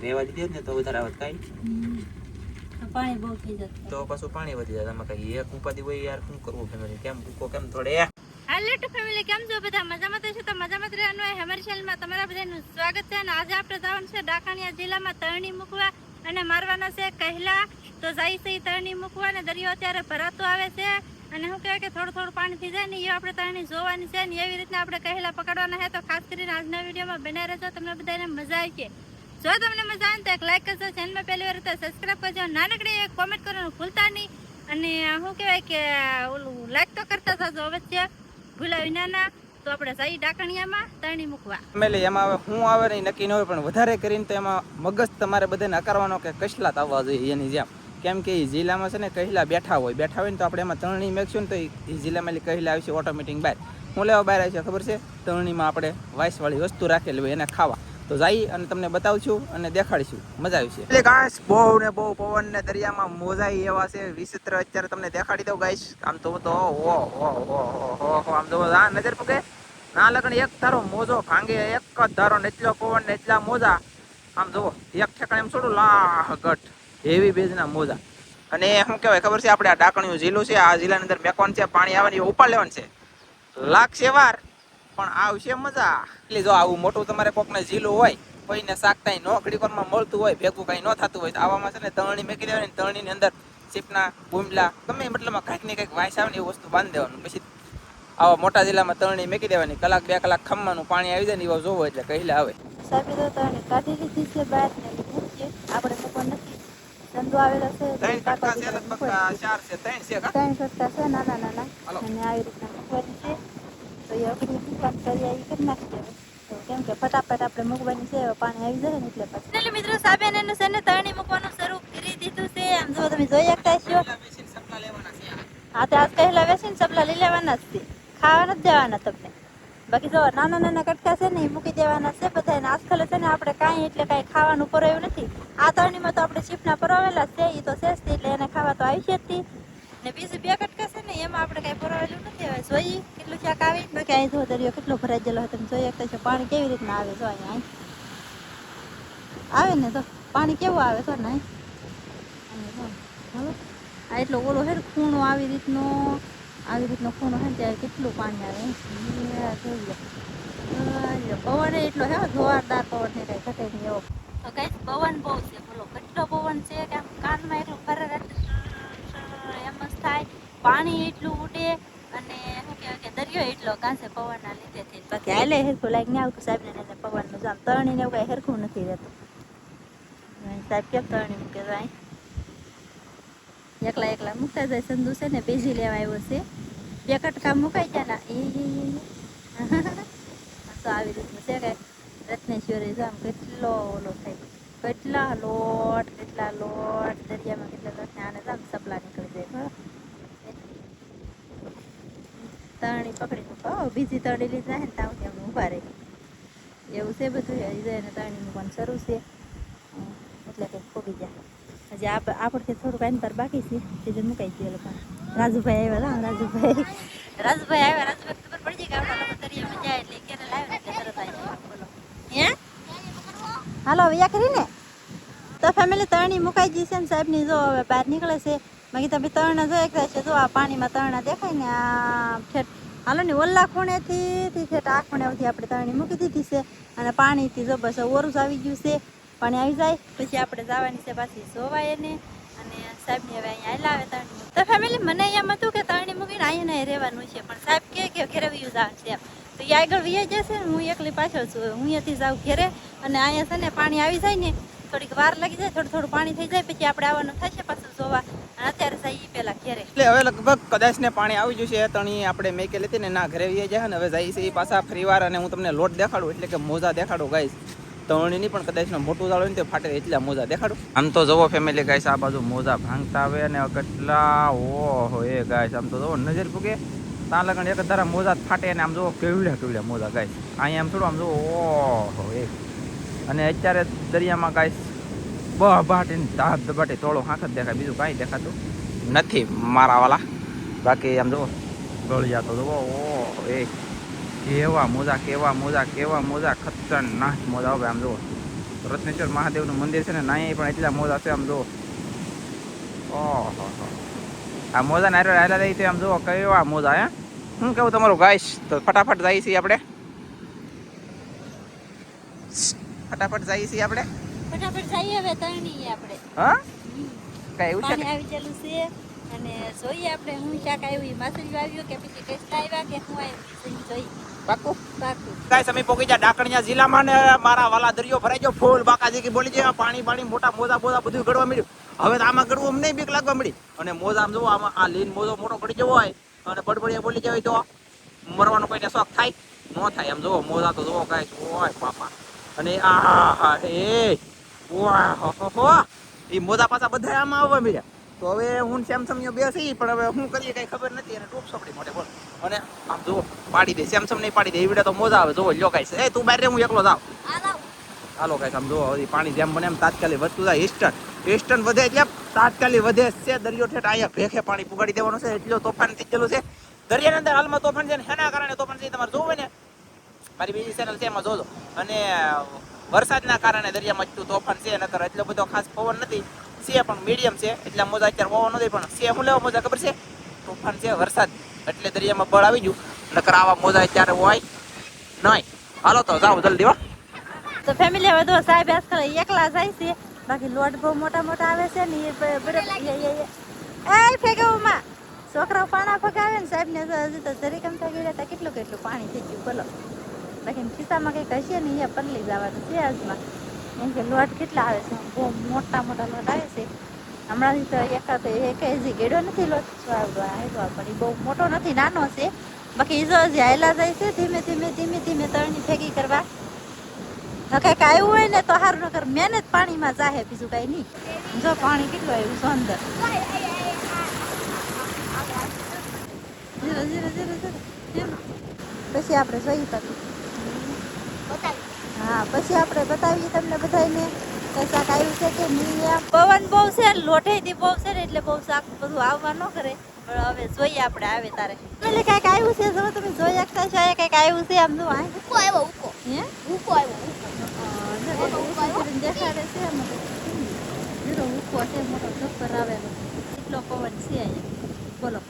રેવા દીધી ને તો વધારે આવત કાઈ પાણી બહુ થઈ જતું તો પાછું પાણી વધી જાય. તમે કઈ એક ઉપાધિ હોય યાર, શું કરવું ફેમિલી? કેમ ભૂકો કેમ થોડે? હેલો ટુ ફેમિલી, કેમ છો બધા? મજામાં તો છો તો મજામાં જ રહેવાનું હોય. અમારી ચેનલમાં તમારા બધાનું સ્વાગત છે. અને આજે આપણે જવાનું છે ડાકાણિયા જિલ્લામાં તરણી મૂકવા અને મારવાનો છે કહેલા. તો જાય છે તરણી મૂકવા ને દરિયો અત્યારે ભરાતો આવે છે અને શું કહેવાય કે થોડું થોડું પાણી થઈ જાય ને એ આપણે તરણી જોવાની છે ને એવી રીતના આપણે કહેલા પકડવાના છે. તો ખાસ કરીને આજના વિડીયોમાં બનાવી રહેજો, તમને બધાને મજા આવી છે. જો તમને મજા આવે તો એક લાઈક કરજો, ચેનલમાં પહેલી વાર તો સબસ્ક્રાઇબ કરજો, નાનકડી એક કોમેન્ટ કરવાનું ભૂલતા નહીં. અને શું કહેવાય કે ઓલું લાઈક તો કરતા થજો અવશ્ય, ભૂલાવી ના. તો આપણે જઈ ડાકણિયામાં તરણી મૂકવા. ફેમિલી એમાં હવે શું આવે ને નક્કી ન હોય, પણ વધારે કરીને તો એમાં મગજ તમારે બધાને આકારવાનો કે કસલાત આવવા જોઈએ એની જેમ. કેમ કે એ જિલ્લામાં છે ને કહેલા બેઠા હોય ને તો આપણે એમાં તરણી મેકશું ને તો એ જિલ્લામાં કહેલા આવશે ઓટોમેટિક બહાર. હું લેવા બહાર આવશે ખબર છે? તરણીમાં આપણે વાઇસવાળી વસ્તુ રાખેલી હોય એને ખાવા. તો જઈ અને તમને બતાવશું અને દેખાડીશું, મજા આવશે. એટલે ગાઈસ બહુ ને બહુ પવન ને દરિયામાં મોજાઈ એવા છે વિચિત્ર. અત્યારે તમને દેખાડી દઉં ગાઈસ. આમ તો આમ તો આ નજર પકે ના લગન એક ધારો મોજો ભાંગે, એક જ ધારો ને એટલો પવન ને એટલા મોજા. આમ જુઓ એક ઠેકાણે એમ છોડું લાગટ એવી બેજના મોજા. અને શું કહેવાય ખબર છે? આપણે આ ડાકણિયું જિલ્લો છે, આ જિલ્લાની અંદર મેકવાનું છે, પાણી આવવાની ઉપાડ લેવાનું છે. લાગશે વાર પણ આવશે મજા. એટલે જો આવું મોટું તમારે કોકને જિલ્લો હોય, કોઈને શાક કઈ નો ઘડીકોરમાં મળતું હોય, ભેગું કઈ ન થતું હોય, તો આવામાં છે ને તરણી મેકી દેવાની. તરણીની અંદર ચીપના બુમલા ગમે મતલબમાં કંઈક ને કંઈક વાયસ આવે ને એ વસ્તુ બાંધી દેવાનું. પછી આવા મોટા જિલ્લામાં તરણી મેકી દેવાની. કલાક 2 કલાક ખમવાનું પાણી આવી જાય ને એવા જોવો એટલે કહેલા આવે. સાહેબ તો તરણી કાઢી લીધી છે બહાર ને મૂકીએ. આપણે મૂકવા નથી, ધંધો આવેલો છે. 3 કટકા છે, લગભગ 4 છે, 3 છે. 3 કટકા છે નાના નાના, અને આવી રીતના મૂકવાની છે. તો એ અઘરી મૂકવાની કરી આવી કરી નાખીએ. તો કેમ કે ફટાફટ આપણે મૂકવાની છે, પાણી આવી જાય ને એટલે પછી. એટલે મિત્રો સાબેન એનું છે ને તરણી મૂકવાનું શરૂ કરી દીધું છે. આમ જો તમે જોઈ શકતા છો. હા, તો આજ કહેલા વેસીને સપલા લઈ લેવાના જ છે, ખાવા નથી દેવાના તમને. બાકી જો નાના નાના કટકા છે ને એ મૂકી દેવાના છે બધા. આજકાલ છે ને આપણે કાંઈ એટલે કાંઈ ખાવાનું પરાયું નથી. આ તરણીમાં તો આપણે ચીપના પરાવેલા છે, એ તો છે જ, એટલે એને ખાવા તો આવી છે જ. ને બીજું 2 કટકા છે ને એમાં આપણે કાંઈ પરાવેલું નથી. હવે જોઈએ કેટલું ક્યાંક આવે. બાકી અહીં જો દરિયો કેટલો ભરાઈ ગયેલો હોય તમે જોઈ શકતા છો. પાણી કેવી રીતના આવે જો અહીંયા આવે ને, તો પાણી કેવું આવે તો ને આ એટલો ઓલો છે ખૂણો આવી રીતનો ખૂણો છે ને ત્યારે કેટલું પાણી આવે. પવન એટલો છે, જોરદાર પવન છે, કઈ ઘટે નહીં એવો. તો કઈ પવન બહુ છે, બોલો કેટલો પવન છે કે આમ કાનમાં એટલું ફરે એમ જ થાય. પાણી એટલું ઉડે અને શું કહેવાય કે દરિયો એટલો કાંસે પવનના લીધે. બાકી હાલે હેરખું લાઈક ને આવતું સાહેબ ને પવનનું જામ તરણી ને એવું કઈ હેરખું નથી રહેતું. સાહેબ કેમ તરણી મૂકે જાય એકલા મૂકતા જાય. સંધુ છે ને બેજી લેવા આવ્યો છે. 2 કટકા મુકાઈ ગયા ના તો આવી રીતનું છે કે રત્નેશ્વરી જામ કેટલો ઓલો થાય, કેટલા લોટ દરિયામાં કેટલા લોટ ને આને જામ સપલા નીકળી જાય. તરણી પકડી મૂકો, બીજી તરણી લીધી જાય ને ત્યાંથી અમે ઊભા રહી એવું છે બધું. ને તરણી મૂકવાનું શરૂ છે એટલે કંઈક ખોગી જાય. હજી આપણથી થોડુંક અંતર બાકી છે, તે મુકાઈ ગયું લોકો. રાજુભાઈ આવ્યા, રાજુભાઈ આવ્યા. ખબર પડી જાય કે આપણા લોકો દરિયામાં જાય એટલે કેરે લાવે ને એટલે તરત આવી જાય. બોલો હે હાલો વિયા કરીને. તો ફેમિલી તરણી મુકાઈ ગઈ છે ને સાહેબની જો હવે બહાર નીકળે છે. બાકી તમે તરણા જોઈ શકતા છે. જો આ પાણીમાં તરણા દેખાય ને આ ઠેઠ હાલો ને ઓલા ખૂણેથી ઠેઠ આ ખૂણે સુધી આપણે તરણી મૂકી દીધી છે. અને પાણીથી જો બસ ઓરું આવી ગયું છે. પાણી આવી જાય પછી આપણે જવાની છે પાછી જોવાય એને. અને સાહેબને હવે અહીંયા લાવે તરણી. તો ફેમિલી મને એમ હતું કે તરણી મૂકીને અહીંયા રહેવાનું છે, પણ સાહેબ કે ઘેરે વયું જવાનું છે એમ. તો એ આગળ વહી જશે ને, હું એકલી પાછળ છું. હું અહીંયાથી જાઉં ઘેરે અને અહીંયા છે ને પાણી આવી જાય ને થોડીક વાર લાગી જાય, થોડું પાણી થઈ જાય પછી આપણે આવવાનું થશે પાછું જોવા. અને અત્યારે જઈએ પેલા ઘેરે. એટલે હવે લગભગ કદાચ ને પાણી આવી જશે. તણી આપણે મેકેલી હતી ને ના ઘરે વહી જાય ને. હવે જઈએ છીએ પાછા ફરીવાર અને હું તમને લોટ દેખાડું, એટલે કે મોજા દેખાડું ગાઈસ. તરણીની પણ કદાચ મોટું જાળ હોય ને તો ફાટે એટલા મોજા દેખાડું. આમ તો જવો ફેમિલી ગાઈસ, આ બાજુ મોજા ભાંગતા આવે ને કેટલા ઓહો એ ગાઈસ. આમ તો જવો નજર પૂગે ત્યાં લગન એક ધારા મોજા ફાટે અને આમ જુઓ કેવડ્યા મોજા ગાઈસ. અહીંયા આમ થોડું આમ જુઓ ઓહો એ. અને અત્યારે દરિયામાં ગાઈસ બહાટીને ધાબ ધબાટી તોળો હાંક જ દેખાય, બીજું કાંઈ દેખાતું નથી મારા વાલા. બાકી આમ જુઓ ગળિયા તો જુઓ ઓહો એ કેવા મોજા કેવા મોજા ખતરનાક મોજા હવે આમ જુઓ રત્નેશ્વર મહાદેવનું મંદિર છે ને નાય પણ એટલા મોજા છે આમ જુઓ. ઓહો આ મોજા નાયરો હાલા રહી છે આમ જુઓ કેવા મોજા હે. શું કેવું તમારું ગાઈસ? તો ફટાફટ જઈએ છીએ આપણે ફટાફટ જઈએ હવે તણી આપણે હા કઈ એવું છે પાણી આવી ચાલુ છે અને જોઈએ આપણે હું શાક આવ્યું માછલી આવ્યો કે પછી ટેસ્ટ આવ્યા કે હું આવ્યું જોઈ પાકું પાકું. ગાઈસ અમે પહોંચી ગયા ડાકણિયા જિલ્લામાં ને મારા વાલા દરિયો ભરાઈ ગયો ફૂલ બાકાજી કે બોલી જાય પાણી મોટા મોજા બધું ગળવા મળ્યું. હવે તો આમાં ગળવું અમને બીક લાગવા મળી અને મોજા આમ જોવો આમાં આ લીન મોજો મોટો ગળી જવો હોય અને બડબડિયા બોલી જાય તો મરવાનો કોઈને શોખ થાય ન થાય. આમ જોવો મોજા તો જોવો ગાઈસ ઓય બાપા અને આ એ ઓય હો એ મોજા પાછા બધા આમાં આવવા મળ્યા. તો હવે હું સેમસંગ બે છે પણ હવે શું કરીએ કઈ ખબર નથી અને ટૂપ સપડી મોટે બોલ અને આમ જુઓ પાડી દે સેમસંગ નહીં પાડી દે એ વિડીયો તો મોજા આવે જોવો લ્યો ગાઈસ. એ તું બહાર રે હું એકલો જાવ હાલો ગાઈસ. આમ જુઓ પાણી જેમ બને એમ તાત્કાલિક વધતું જાય ઈસ્ટર્ન વધે એટલે તાત્કાલિક વધે છે. દરિયો ઠેઠ અહીંયા ભેખે પાણી પુગાડી દેવાનું છે એટલો તોફાન થઈ ગયેલું છે દરિયાની અંદર હાલમાં તોફાન છે ને એના કારણે તોફાન છે તમારે જોવું ને મારી બીજી ચેનલ છે એમાં જોજો. અને વરસાદના કારણે દરિયામાં એટલું તોફાન છે નકર એટલો બધો ખાસ પવન નથી છે પણ મીડિયમ છે એટલે મોજા અત્યારે પવન નથી પણ છે શું લેવા મોજા ખબર છે તોફાન છે વરસાદ એટલે દરિયામાં બળ આવી ગયું નકર આવા મોજા અત્યારે હોય નહીં. હાલો તો જાઓ જલ્દી હો. તો ફેમિલી હવે તો સાહેબ આજકાલ એકલા જાય છે બાકી લોટ બહુ મોટા આવે છે ને એ બરાબર એ ફેગવામાં છોકરાઓ પાણા ફગાવે ને સાહેબ ને હજી તો જરીકમ થઈ ગયા હતા કેટલું પાણી થઈ ગયું બોલો. બાકી ખિસ્સામાં કંઈક હશે ને અહીંયા પલળી જવાનું છે આજમાં એમ કે લોટ કેટલા આવે છે બહુ મોટા લોટ આવે છે. હમણાંથી તો એક હજી ગેડો નથી લોટ આવ્યો પણ એ બહુ મોટો નથી નાનો છે. બાકી એ જો હજી હાયલા જાય છે ધીમે તળની ભેગી કરવા. કંઈક આવ્યું હોય ને તો સારું નકર મહેનત પાણીમાં જાહે બીજું કઈ નહીં. જો પાણી કેટલું આવ્યું છે અંદર પછી આપણે જોઈ શકીએ. હા પછી આપણે બતાવીએ તમને બધાને કઈ શાક આવ્યું છે કે નહીં. પવન બહુ છે લોઠેથી બહુ છે ને એટલે બહુ શાક બધું આવવા ન કરે પણ હવે જોઈએ આપણે આવે તારે એટલે કઈક આવ્યું છે જો તમે જોઈ શકતા છો કઈક આવ્યું છે આમ જો દેખાડે છે ઉકો છે મોટો ચક્કર આવેલો એટલો પવન છે અહીંયા બોલો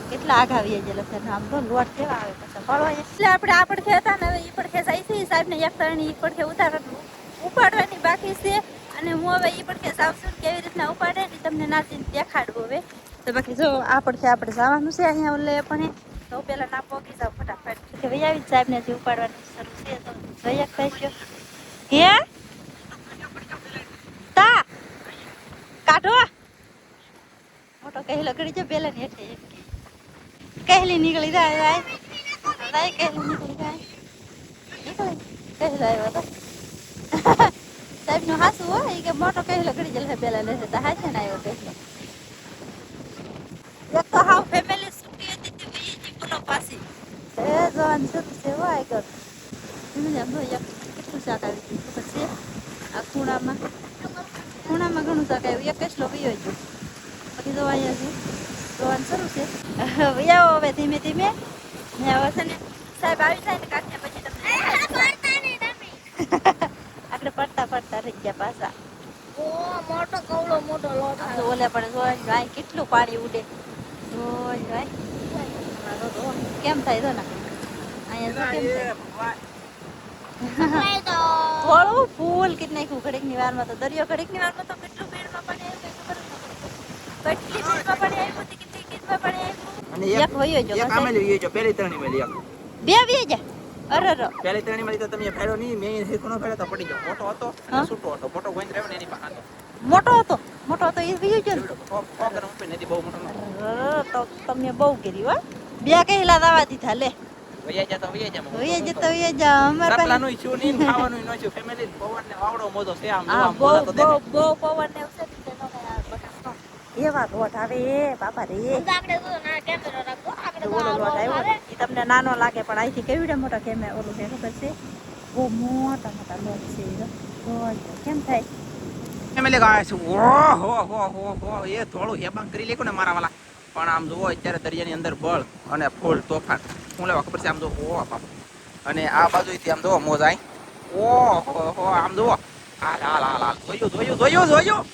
કેટલા આઘ આવીએ ગયેલા છે આમ તો લોટ કેવા આવે પછી ફળવા એટલે આપણે આ પડખે હતા ને હવે એ પડખે જાય છે સાહેબ ને એક તરણી એ પડખે ઉપાડવાની બાકી છે અને હું હવે એ પડખે સાવસું કેવી રીતના ઉપાડે ને તમને નાચીને દેખાડવું હવે. તો બાકી જો આ પડખે આપણે જવાનું છે અહીંયા ઓલે પણ તો પેલા ના પોગી જાવ ફટાફટ કે ભાઈ આવી સાહેબ ને ઉપાડવાનું શરૂ છે તો જોઈ શકતા છો હે તા કાઢો મોટો કહેલો કરી છે પેલા ને હેઠે કહેલી નીકળી જાય કહેલી નીકળી જાય કહેલો આવ્યો તો સાહેબ નું હાસું હોય કે મોટો કહેલો કરી જશે પેલા લેશે તો હાસે ને આવ્યો કહેલો એક તો હાવ ફેમિલી સુકી હતી તે બીજી બોલો પાછી એ જોન શરૂ છે હોય કર એમ જો કેટલું શાક આવી ગયું ખબર છે આ ખૂણામાં ઘણું શાક આવ્યું એક કેટલો પીયો ગયો બાકી જો અહીંયા છે જોવાનું શરૂ છે આવો હવે ધીમે હવે છે ને સાહેબ આવી જાય ને કાઢ્યા પછી તમને આપણે પડતા રહી ગયા પાછા મોટો કવળો મોટો લોટ ઓલે પણ જોઈ કેટલું પાણી ઉડે જોઈ કેમ થાય તો ને અહીંયા કેમ થાય થોડું ફૂલ કેટલી નાખ્યું ઘડીક ની વારમાં તો દરિયો ઘડીક ની વારમાં તો કેટલું ભીડમાં પાણી આવ્યું ખબર કેટલી ભીડમાં પાણી આવ્યું કેટલી ભીડમાં પાણી આવ્યું અને એક વયો જો એક આમે લઈ જો પેલી ત્રણી માં લઈ બે વી જા અરે પેલી ત્રણી માં તો તમે ફેરો નહીં મેં હેકોનો ફેરો તો પડી ગયો મોટો હતો અને છૂટો હતો મોટો ગોઈન રહેવો ને એની પાસે મોટો હતો એ વી જો પગર ઉપર નથી બહુ મોટો તો તમે બહુ કરી હો બે કઈલા દાવા દીધા લે વૈયા જા અમાર પેલાનું ઈચ્છું નહીં ખાવાનું નો છે ફેમિલી પવન ને વાવડો મોજો છે આમ આમ બહુ પવન ને ઉસે તેનો એવા લોટ આવે એ બાપા રે આપણે તો ના કેમેરો રાખો આપણે ઓલો લોટ આવ્યો ઈ તમને નાનો લાગે પણ આઈથી કેવડે મોટા કેમેરા ઓલું છે ખબર છે બહુ મોટા લોટ છે કેમ થાય ફેમિલી ગાઈસ ઓહો એ થોડું હેબાંગ કરી લેકો ને મારા વાલા પણ આમ જુઓ અત્યારે દરિયાની અંદર બળ અને ફૂલ તોફાન હું લેવા ખબર છે આમ જો ઓ બાપા. અને આ બાજુથી આમ જો મોજ આય ઓ હો આમ જુઓ હાલ હાલ હાલ હાલ જોયું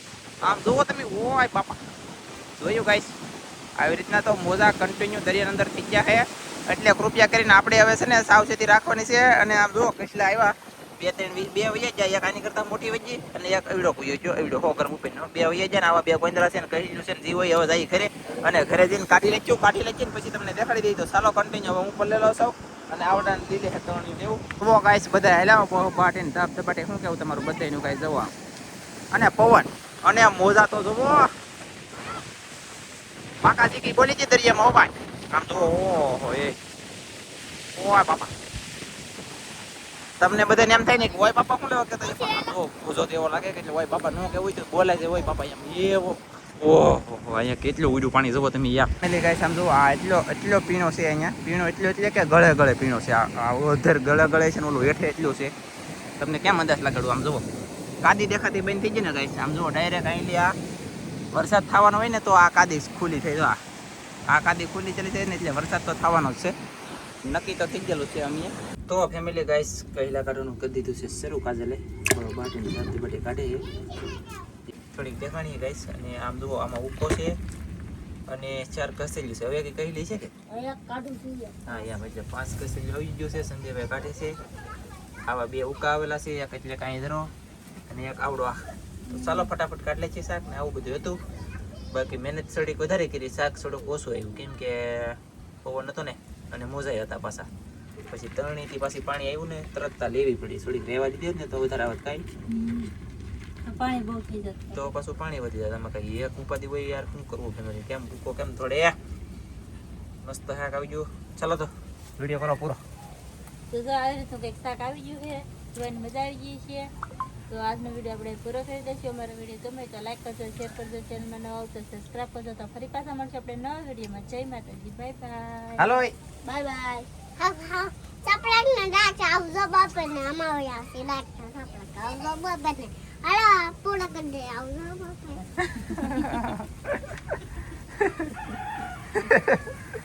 આમ જુઓ તમે ઓય બાપા જોયું ગાઈસ આવી રીતના તો મોજા કન્ટિન્યુ દરિયાની અંદર થઈ ગયા છે એટલે કૃપયા કરીને આપણે હવે છે ને સાવચેતી રાખવાની છે અને આમ જુઓ કેટલા આવ્યા બે વૈયા જાય એક આની કરતા મોટી વજી અને એક એવડો કુયો જો એવડો હો ગરમ ઉપર બે વૈયા જાય ને આવા બે ગોંદરા છે ને કહી છે ને જીવો હવે જાય ઘરે અને ઘરે જઈને કાઢી લેજો ને પછી તમને દેખાડી દઈ તો ચાલો કન્ટિન્યુ હવે હું પર લેલો સૌ અને આવડા લીધે હેતણી દેવું તો ગાઈસ બધા હેલાવો બાટીને ધબ ધબાટે શું કેવું તમારું બધાયનું ગાઈસ જવા અને પવન અને મોજા તો જુઓ બાકાજી કી બોલી છે દરિયામાં હો ભાઈ આમ તો ઓહો એ ઓય બાપા તમને બધાને એમ થાય ને કે ઓય બાપા શું લેવા કેતા ઓ પૂજો તેવો લાગે કે એટલે ઓય બાપા નો કેવું તો બોલાય છે ઓય બાપા એમ એવો ઓહો અહીંયા કેટલું ઉડું પાણી જુઓ તમે યાર એટલે ગાઈસ આમ જુઓ આ એટલો પીણો છે અહીંયા પીણો એટલો એટલે કે ગળે પીણો છે આ ઉધર ગળે છે ને ઓલું હેઠે એટલું છે તમને કેમ અંદાજ લાગાડું આમ જુઓ કાદી દેખાતી બંધ થઈ જાય ને ગાઈસ આમ જુઓ ડાયરેક્ટ અહીં આ વરસાદ થવાનો હોય ને તો આ કાદી ખુલ્લી થઈ જાય આ કાદી ખુલ્લી ચલી જાય ને એટલે વરસાદ તો થવાનો જ છે નક્કી તો થઈ ગયેલું છે અમે તો ફેમિલી ગાઈસ કહેલા કાઢવાનું કરી દીધું છે શરૂ કાજલે બાટીની ધરતી બટી કાઢે થોડીક દેખાણીએ ગાઈસ અને આમ જુઓ આમાં ઉકો છે અને 4 કસેલી છે હવે કઈ કહી લે છે કે હા યાર એટલે 5 કસેલી આવી ગયું છે સંજયભાઈ કાઢે છે આવા 2 ઉકા આવેલા છે એક એટલે કાંઈ ધરો અને એક આવડો આ તો ચાલો ફટાફટ કાઢ લે છે શાક ને આવું બધું હતું બાકી મહેનત થોડીક વધારે કરી શાક થોડુંક ઓછું આવ્યું કેમ કે પવન હતો ને અને મોજાઈ હતા પાછા પછી તરણીથી પાછી પાણી આવ્યું ને તરત લેવી પડી થોડીક રહેવા દીધી ને તો વધારે આવત કાંઈ પાણી બહુ થઈ જતું તો પાછું પાણી વધી જાય આમાં કઈ એક ઉપાધિ હોય યાર શું કરવું ફેમિલી કેમ ભૂકો કેમ થોડે મસ્ત શાક આવી ગયું ચાલો તો વિડીયો કરો પૂરો તો જો આવી રીતનું કંઈક શાક આવી ગયું છે જોવાની મજા આવી ગઈ છે તો આજનો વિડીયો આપણે પૂરો કરી દઈશું અમારો વિડીયો ગમે તો લાઈક કરજો શેર કરજો ચેનલમાં નવા આવતો સબસ્ક્રાઈબ કરજો તો ફરી પાછા મળશે આપણે નવા વિડીયોમાં જય માતાજી બાય બાય હાલો બાય બાય હા ચપડા ના દાચ આવજો બાપા ને અમારો આવશે દાચ ચપડા આવજો બાપા ને હાલો પૂરા કરી દે આવજો બાપા